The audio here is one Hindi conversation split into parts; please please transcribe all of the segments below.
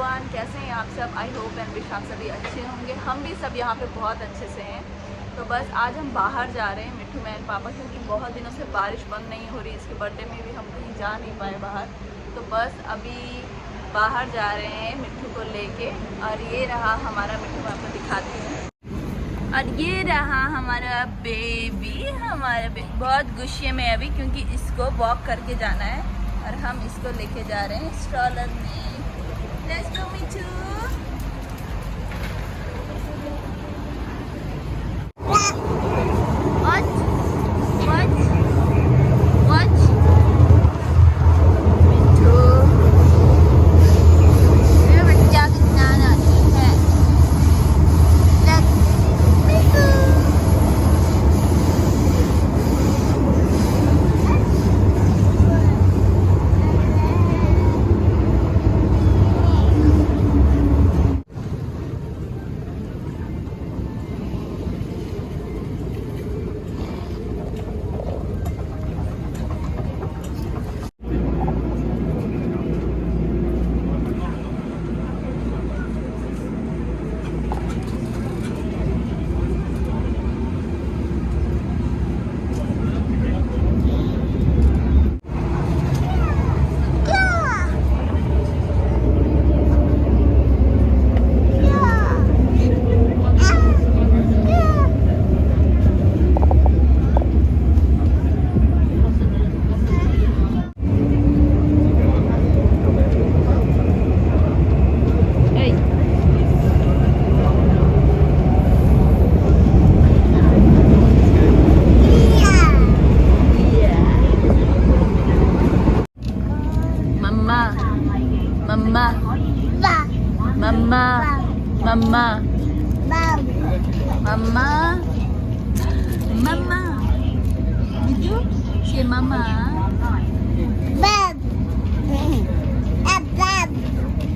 एवरीवन, कैसे हैं आप सब। आई होप एंड विश आप सभी अच्छे होंगे। हम भी सब यहाँ पे बहुत अच्छे से हैं। तो बस आज हम बाहर जा रहे हैं मिट्टू मैन पापा, क्योंकि बहुत दिनों से बारिश बंद नहीं हो रही। इसके बर्थडे में भी हम कहीं जा नहीं पाए बाहर। तो बस अभी बाहर जा रहे हैं मिट्टू को लेके। और ये रहा हमारा मिट्टू, मैं आपको दिखाती हूँ। और ये रहा हमारा बेबी। बहुत गुस्से में अभी, क्योंकि इसको वॉक करके जाना है और हम इसको लेके जा रहे हैं स्ट्रॉलर में। Let's go, Mitu. What? What? What? Mitu. ये बच्चा कितना नाटी है। Let's Mitu. Mama, mama, mama, mama, mama. Did you say mama?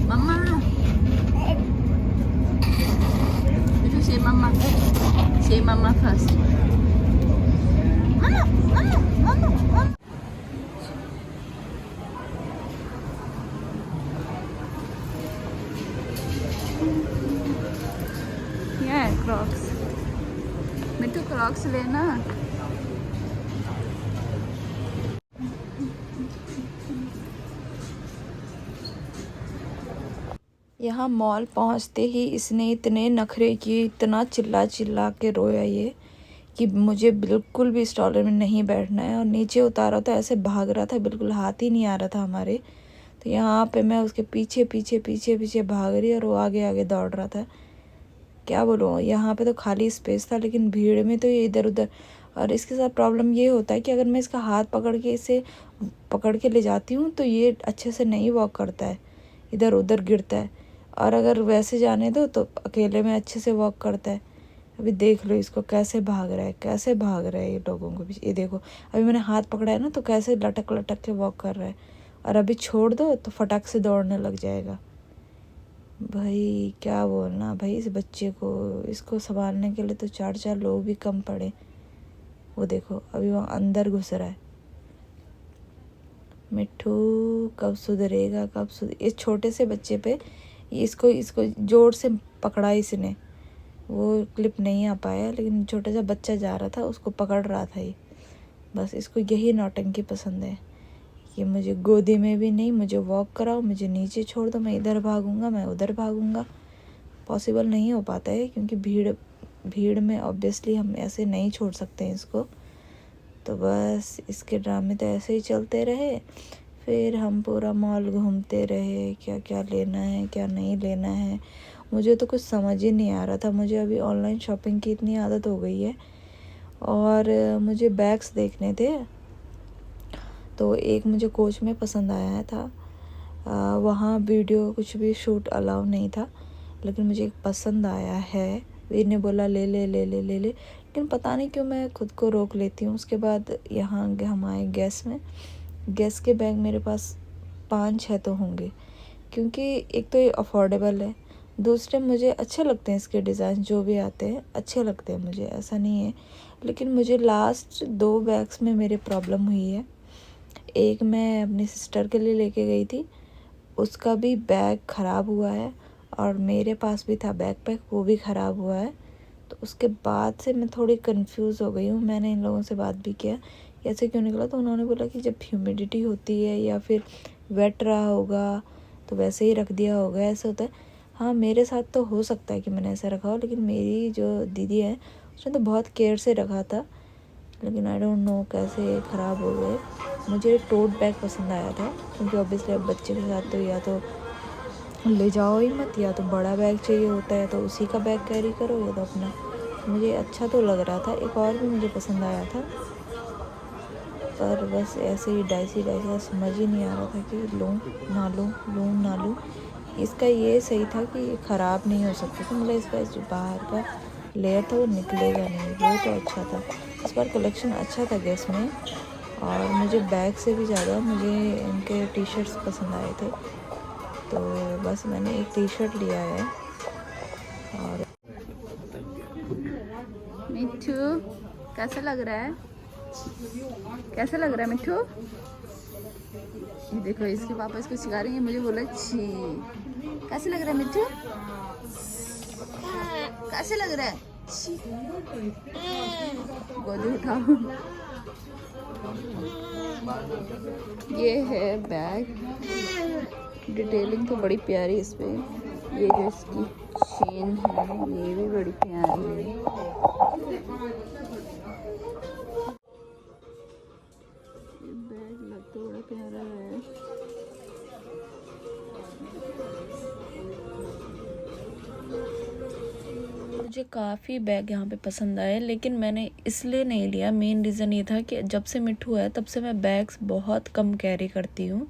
Mama. Did you say mama? Say mama first. Mama, mama, mama, mama. Crocs Mittu, Crocs लेना। यहाँ मॉल पहुँचते ही इसने इतने नखरे किए, इतना चिल्ला चिल्ला के रोया ये कि मुझे बिल्कुल भी स्टॉलर में नहीं बैठना है। और नीचे उतारा तो ऐसे भाग रहा था, बिल्कुल हाथ ही नहीं आ रहा था हमारे। तो यहाँ पे मैं उसके पीछे पीछे पीछे पीछे भाग रही और वो आगे आगे दौड़ रहा था। क्या बोलूँ, यहाँ पे तो खाली स्पेस था, लेकिन भीड़ में तो ये इधर उधर। और इसके साथ प्रॉब्लम ये होता है कि अगर मैं इसका हाथ पकड़ के इसे पकड़ के ले जाती हूँ तो ये अच्छे से नहीं वॉक करता है, इधर उधर गिरता है। और अगर वैसे जाने दो तो अकेले में अच्छे से वॉक करता है। अभी देख लो इसको कैसे भाग रहा है, कैसे भाग रहा है ये लोगों के पीछे। ये देखो, अभी मैंने हाथ पकड़ा है ना तो कैसे लटक लटक के वॉक कर रहा है। और अभी छोड़ दो तो फटाक से दौड़ने लग जाएगा। भाई क्या बोलना भाई इस बच्चे को, इसको संभालने के लिए तो 4 लोग भी कम पड़े। वो देखो अभी वहाँ अंदर घुस रहा है। मिट्टू कब सुधरेगा, कब इस छोटे से बच्चे पे इसको जोर से पकड़ा इसने। वो क्लिप नहीं आ पाया, लेकिन छोटा सा बच्चा जा रहा था उसको पकड़ रहा था ये। बस इसको यही नौटंकी पसंद है कि मुझे गोदी में भी नहीं, मुझे वॉक कराओ, मुझे नीचे छोड़ दो, मैं इधर भागूंगा, मैं उधर भागूंगा। पॉसिबल नहीं हो पाता है, क्योंकि भीड़ में ऑब्वियसली हम ऐसे नहीं छोड़ सकते हैं इसको। तो बस इसके ड्रामे तो ऐसे ही चलते रहे। फिर हम पूरा मॉल घूमते रहे, क्या क्या लेना है क्या नहीं लेना है। मुझे तो कुछ समझ ही नहीं आ रहा था। मुझे अभी ऑनलाइन शॉपिंग की इतनी आदत हो गई है। और मुझे बैग्स देखने थे, तो एक मुझे कोच में पसंद आया था। वहाँ वीडियो कुछ भी शूट अलाउ नहीं था, लेकिन मुझे एक पसंद आया है। वीर ने बोला ले ले ले ले ले ले, लेकिन पता नहीं क्यों मैं खुद को रोक लेती हूँ। उसके बाद यहाँ हम आए गैस में। गैस के बैग मेरे पास 5-6 तो होंगे, क्योंकि एक तो ये अफोर्डेबल है, दूसरे मुझे अच्छे लगते हैं इसके डिज़ाइन जो भी आते हैं अच्छे लगते हैं मुझे, ऐसा नहीं है। लेकिन मुझे लास्ट 2 बैग्स में मेरे प्रॉब्लम हुई है। एक मैं अपनी सिस्टर के लिए लेके गई थी, उसका भी बैग ख़राब हुआ है और मेरे पास भी था बैकपैक, वो भी ख़राब हुआ है। तो उसके बाद से मैं थोड़ी कंफ्यूज हो गई हूँ। मैंने इन लोगों से बात भी किया कि ऐसे क्यों निकला, तो उन्होंने बोला कि जब ह्यूमिडिटी होती है या फिर वेट रहा होगा तो वैसे ही रख दिया होगा, ऐसे होता है। हाँ, मेरे साथ तो हो सकता है कि मैंने ऐसा रखा हो, लेकिन मेरी जो दीदी है उसने तो बहुत केयर से रखा था, लेकिन आई डोंट नो कैसे ख़राब हो गए। मुझे टोट बैग पसंद आया था क्योंकि ऑब्वियसली अब बच्चे के साथ तो या तो ले जाओ ही मत, या तो बड़ा बैग चाहिए होता है तो उसी का बैग कैरी करो, या तो अपना। मुझे अच्छा तो लग रहा था, एक और भी मुझे पसंद आया था, पर बस ऐसे ही डाइसी का समझ ही नहीं आ रहा था कि लूँ ना लूँ। इसका ये सही था कि ख़राब नहीं हो सकता था, मतलब इसका जो बाहर का लेयर था वो निकलेगा नहीं, वो तो अच्छा था। इस बार कलेक्शन अच्छा था गैस में, और मुझे बैग से भी ज़्यादा मुझे इनके टी शर्ट्स पसंद आए थे, तो बस मैंने एक टी शर्ट लिया है। और मिट्ठू कैसा लग रहा है, कैसा लग रहा है मिट्ठू? ये देखो इसके पापा इसको सिखा रही है, मुझे बोला छी। कैसे लग रहा है मिट्ठू, कैसे लग रहा है? छी। गोदी उठाओ। ये है बैग, डिटेलिंग तो बड़ी प्यारी इस पे। ये जो इसकी चेन है ये भी बड़ी प्यारी है। ये बैग लग तो बड़ा प्यारा है। मुझे काफ़ी बैग यहाँ पे पसंद आए, लेकिन मैंने इसलिए नहीं लिया, मेन रीज़न ये था कि जब से मिट्ठू है तब से मैं बैग्स बहुत कम कैरी करती हूँ,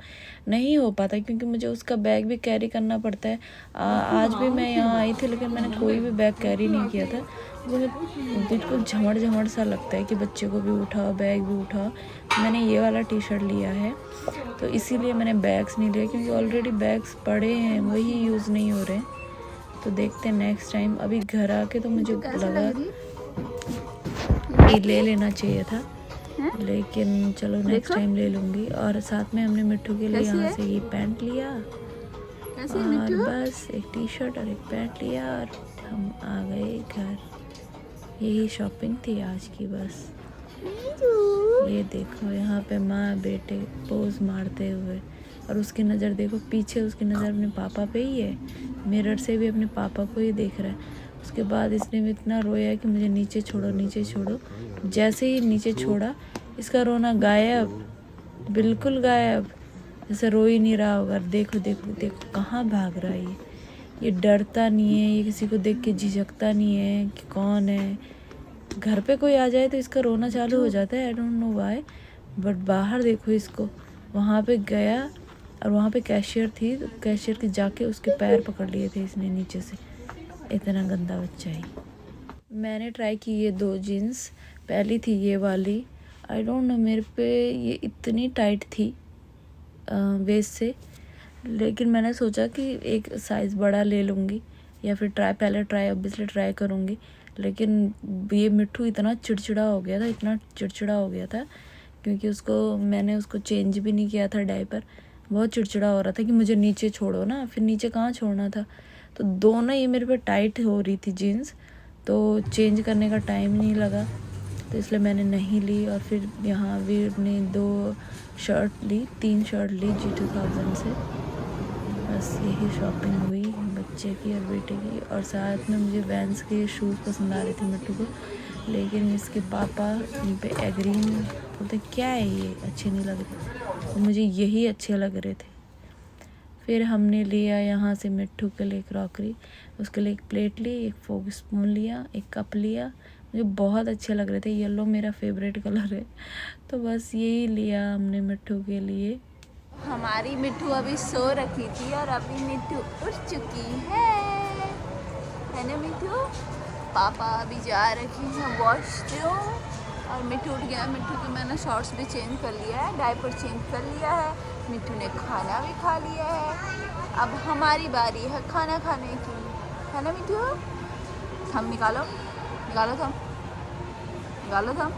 नहीं हो पाता क्योंकि मुझे उसका बैग भी कैरी करना पड़ता है। आज भी मैं यहाँ आई थी लेकिन मैंने कोई भी बैग कैरी नहीं किया था, मुझे बिल्कुल झमड़ सा लगता है कि बच्चे को भी उठाओ बैग भी उठाओ। मैंने ये वाला टी शर्ट लिया है, तो इसीलिए मैंने बैग्स नहीं लिया, क्योंकि ऑलरेडी बैग्स पड़े हैं, वही यूज़ नहीं हो रहे हैं। तो देखते हैं नेक्स्ट टाइम। अभी घर आके तो मुझे लगा कि ले लेना चाहिए था, लेकिन चलो नेक्स्ट टाइम ले लूँगी। और साथ में हमने मिट्ठू के लिए यहाँ से ये पैंट लिया, और बस एक टी शर्ट और एक पैंट लिया, और हम आ गए घर। यही शॉपिंग थी आज की बस। ये देखो यहाँ पे माँ बेटे पोज मारते हुए, और उसकी नज़र देखो पीछे, उसकी नज़र अपने पापा पे ही है, मिरर से भी अपने पापा को ही देख रहा है। उसके बाद इसने भी इतना रोया कि मुझे नीचे छोड़ो नीचे छोड़ो। जैसे ही नीचे छोड़ा इसका रोना गायब, बिल्कुल गायब, जैसे रो ही नहीं रहा होगा। देखो देखो देखो कहाँ भाग रहा है ये डरता नहीं है, ये किसी को देख के झिझकता नहीं है कि कौन है। घर पे कोई आ जाए तो इसका रोना चालू हो जाता है, I don't know why. But बाहर देखो इसको, वहाँ पे गया और वहाँ पे कैशियर थी, तो कैशियर के जाके उसके पैर पकड़ लिए थे इसने नीचे से। इतना गंदा बच्चा ही। मैंने ट्राई की ये 2 जीन्स, पहली थी ये वाली, आई डोंट नो मेरे पे ये इतनी टाइट थी वेस्ट से, लेकिन मैंने सोचा कि एक साइज़ बड़ा ले लूँगी, या फिर पहले ऑब्वियसली ट्राई करूँगी। लेकिन ये मिट्ठू इतना चिड़चिड़ा हो गया था, क्योंकि मैंने उसको चेंज भी नहीं किया था डायपर। बहुत चिड़चिड़ा हो रहा था कि मुझे नीचे छोड़ो ना, फिर नीचे कहाँ छोड़ना था। तो दोनों ये मेरे पे टाइट हो रही थी जीन्स, तो चेंज करने का टाइम नहीं लगा, तो इसलिए मैंने नहीं ली। और फिर यहाँ भी अपनी 3 शर्ट ली G2000 से। बस यही शॉपिंग हुई बच्चे की और बेटे की। और साथ में मुझे वैंस के शूज़ पसंद आ रहे थे मिट्टू को, लेकिन इसके पापा इन पे एग्री नहीं, बोलते क्या है ये अच्छे नहीं लग रहे, मुझे यही अच्छे लग रहे थे। फिर हमने लिया यहाँ से मिट्टू के लिए क्रॉकरी, उसके लिए एक प्लेट ली, एक फोक स्पून लिया, एक कप लिया, मुझे बहुत अच्छे लग रहे थे। येलो मेरा फेवरेट कलर है, तो बस यही लिया हमने मिट्टू के लिए। हमारी मिट्टू अभी सो रखी थी और अभी मिट्टू उठ चुकी है ना मिट्टू? पापा अभी जा रखे हैं वॉशरूम और मिट्टू उठ गया। मिट्टू की मैंने शॉर्ट्स भी चेंज कर लिया है, डायपर चेंज कर लिया है, मिट्टू ने खाना भी खा लिया है। अब हमारी बारी है खाना खाने की, है ना मिट्टू? थम निकालो थम, निकालो।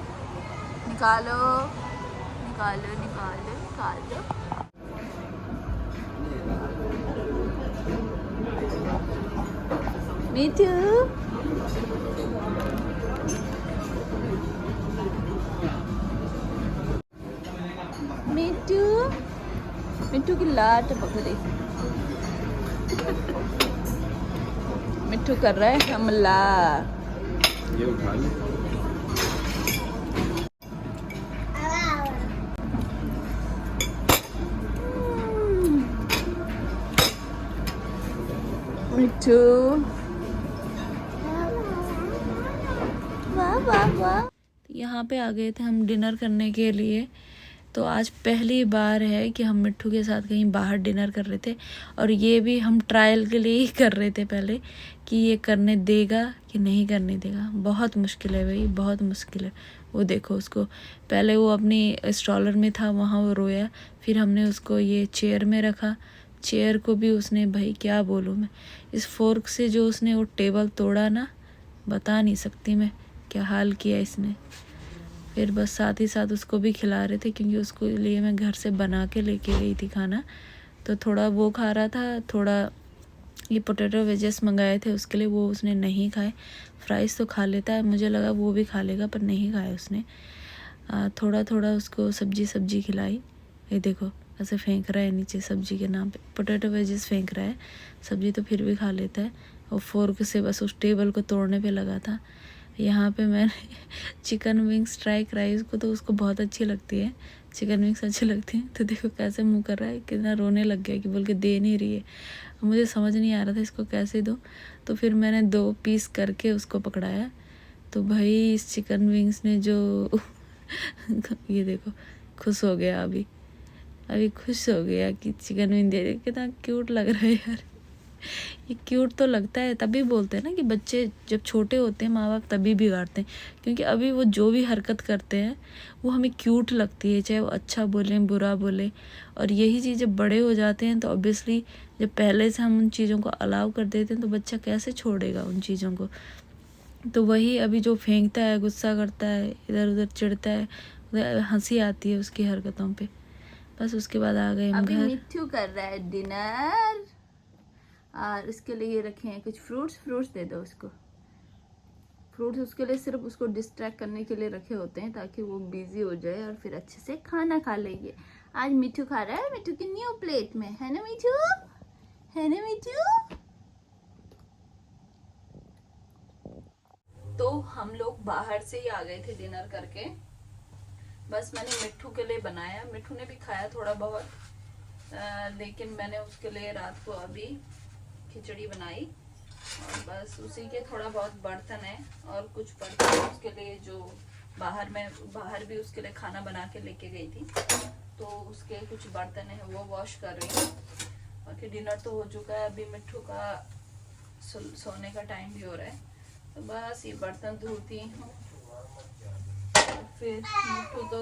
मिठू मिठू मिठू की लाट पकड़ी। मिठू कर रहा है हमला। ये उठा ले। मिठू वाह वाह वाह। यहाँ पे आ गए थे हम डिनर करने के लिए। तो आज पहली बार है कि हम मिट्ठू के साथ कहीं बाहर डिनर कर रहे थे, और ये भी हम ट्रायल के लिए ही कर रहे थे पहले कि ये करने देगा कि नहीं करने देगा। बहुत मुश्किल है भाई, बहुत मुश्किल है। वो देखो उसको, पहले वो अपनी स्ट्रॉलर में था, वहाँ वो रोया, फिर हमने उसको ये चेयर में रखा। चेयर को भी उसने, भाई क्या बोलूँ मैं, इस फोर्क से जो उसने वो टेबल तोड़ा ना, बता नहीं सकती मैं क्या हाल किया इसने। फिर बस साथ ही साथ उसको भी खिला रहे थे, क्योंकि उसको लिए मैं घर से बना के लेके गई थी खाना। तो थोड़ा वो खा रहा था, थोड़ा ये पोटैटो वेजेस मंगाए थे उसके लिए, वो उसने नहीं खाए। फ्राइज़ तो खा लेता है, मुझे लगा वो भी खा लेगा, पर नहीं खाया उसने। थोड़ा थोड़ा उसको सब्जी खिलाई। ये देखो ऐसे फेंक रहा है नीचे सब्जी के नाम पे, पोटैटो वेजेस फेंक रहा है, सब्जी तो फिर भी खा लेता है। और फोर्क से बस उस टेबल को तोड़ने पे लगा था। यहाँ पे मैंने चिकन विंग्स ट्राई कराई उसको, तो उसको बहुत अच्छी लगती है, चिकन विंग्स अच्छी लगती हैं। तो देखो कैसे मुंह कर रहा है, कितना रोने लग गया कि बोल के दे नहीं रही है। मुझे समझ नहीं आ रहा था इसको कैसे दूँ, तो फिर मैंने 2 पीस करके उसको पकड़ाया। तो भाई इस चिकन विंग्स ने जो ये देखो खुश हो गया, अभी खुश हो गया कि चिकन विंग दे रहे। कितना क्यूट लग रहा है यार, ये क्यूट तो लगता है। तभी बोलते हैं ना कि बच्चे जब छोटे होते हैं माँ बाप तभी बिगाड़ते हैं, क्योंकि अभी वो जो भी हरकत करते हैं वो हमें क्यूट लगती है, चाहे वो अच्छा बोले बुरा बोले। और यही चीज़ जब बड़े हो जाते हैं तो ऑब्वियसली जब पहले से हम उन चीज़ों को अलाउ कर देते हैं तो बच्चा कैसे छोड़ेगा उन चीज़ों को। तो वही अभी जो फेंकता है, गुस्सा करता है, इधर उधर चिढ़ता है, उधर हंसी आती है उसकी हरकतों पे। बस उसके बाद आ गए हम अभी घर। मिठू कर रहा है डिनर, और उसके लिए रखे हैं कुछ फ्रूट्स दे दो उसको। फ्रूट्स उसके लिए सिर्फ उसको डिस्ट्रैक्ट करने के लिए रखे होते हैं, ताकि वो बिजी हो जाए और फिर अच्छे से खाना खा लेंगे। आज मिठू खा रहा है, मिठू की न्यू प्लेट में, है ना मिठू, है ना मिठू। तो हम लोग बाहर से ही आ गए थे डिनर करके। बस मैंने मिठू के लिए बनाया, मिठू ने भी खाया थोड़ा बहुत, लेकिन मैंने उसके लिए रात को अभी खिचड़ी बनाई, और बस उसी के थोड़ा बहुत बर्तन है, और कुछ बर्तन उसके लिए जो बाहर भी उसके लिए खाना बना के लेके गई थी, तो उसके कुछ बर्तन है वो वॉश कर रही हूँ। बाकी डिनर तो हो चुका है, अभी मिठू का सोने का टाइम भी हो रहा है, तो बस ये बर्तन धोती हूँ। फिर मिठू तो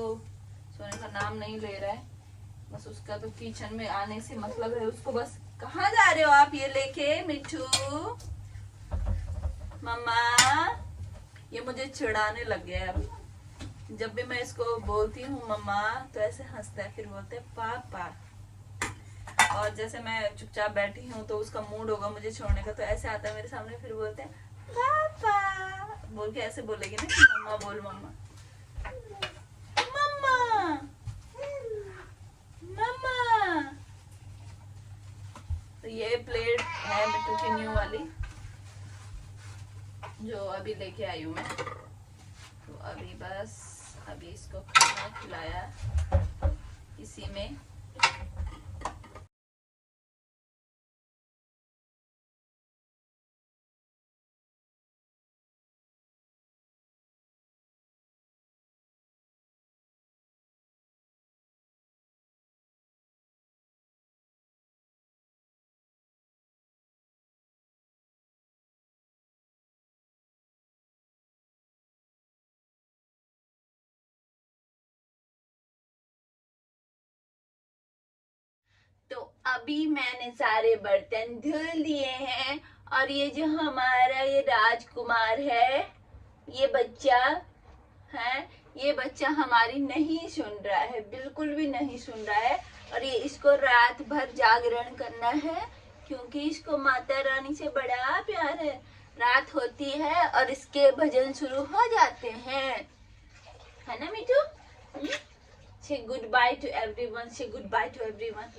सोने का नाम नहीं ले रहा है, बस उसका तो किचन में आने से मतलब है उसको। बस कहाँ जा रहे हो आप ये लेके मिठू? मम्मा, ये मुझे चिढ़ाने लग गया है अब। जब भी मैं इसको बोलती हूँ मम्मा तो ऐसे हंसता है, फिर बोलते है पापा। और जैसे मैं चुपचाप बैठी हूँ तो उसका मूड होगा मुझे छोड़ने का, तो ऐसे आता है मेरे सामने, फिर बोलते हैं पापा बोल के ऐसे बोलेगी ना कि मम्मा बोल, मम्मा मम्मा मम्मा। तो ये प्लेट है मिठू की न्यू वाली, जो अभी लेके आई हूँ मैं। तो अभी इसको खाना खिलाया इसी में। तो अभी मैंने सारे बर्तन धुल दिए हैं, और ये जो हमारा ये राजकुमार है, ये बच्चा है, ये बच्चा हमारी नहीं सुन रहा है, बिल्कुल भी नहीं सुन रहा है। और ये इसको रात भर जागरण करना है, क्योंकि इसको माता रानी से बड़ा प्यार है। रात होती है और इसके भजन शुरू हो जाते हैं, है ना मिठू? से गुड बाय टू एवरीवन, से गुड बाय टू एवरीवन।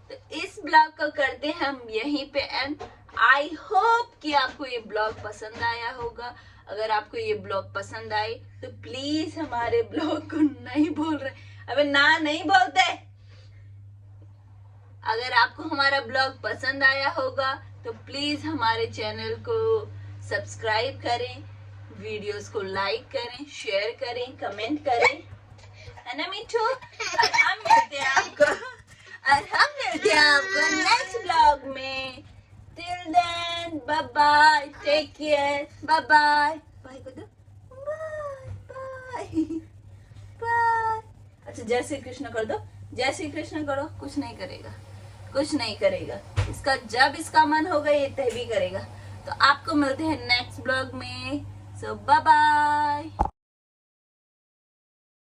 तो इस ब्लॉग को करते हैं हम यहीं पे एंड। आई होप कि आपको ये ब्लॉग पसंद आया होगा। अगर आपको ये ब्लॉग पसंद आए तो प्लीज हमारे ब्लॉग को नहीं बोल रहे, अबे ना नहीं बोलते। अगर आपको हमारा ब्लॉग पसंद आया होगा तो प्लीज हमारे चैनल को सब्सक्राइब करें, वीडियोस को लाइक करें, शेयर करें, कमेंट करें, है ना मिठू? और हम मिलते हैं आपको नेक्स्ट ब्लॉग में। Till then bye bye, take care, bye bye. Bye कर दो, बाय बाय बाय। अच्छा जय श्री कृष्ण कर दो, जय श्री कृष्ण करो। कुछ नहीं करेगा, कुछ नहीं करेगा। इसका जब इसका मन होगा ये तभी करेगा। तो आपको मिलते हैं नेक्स्ट ब्लॉग में। सो बाय बाय।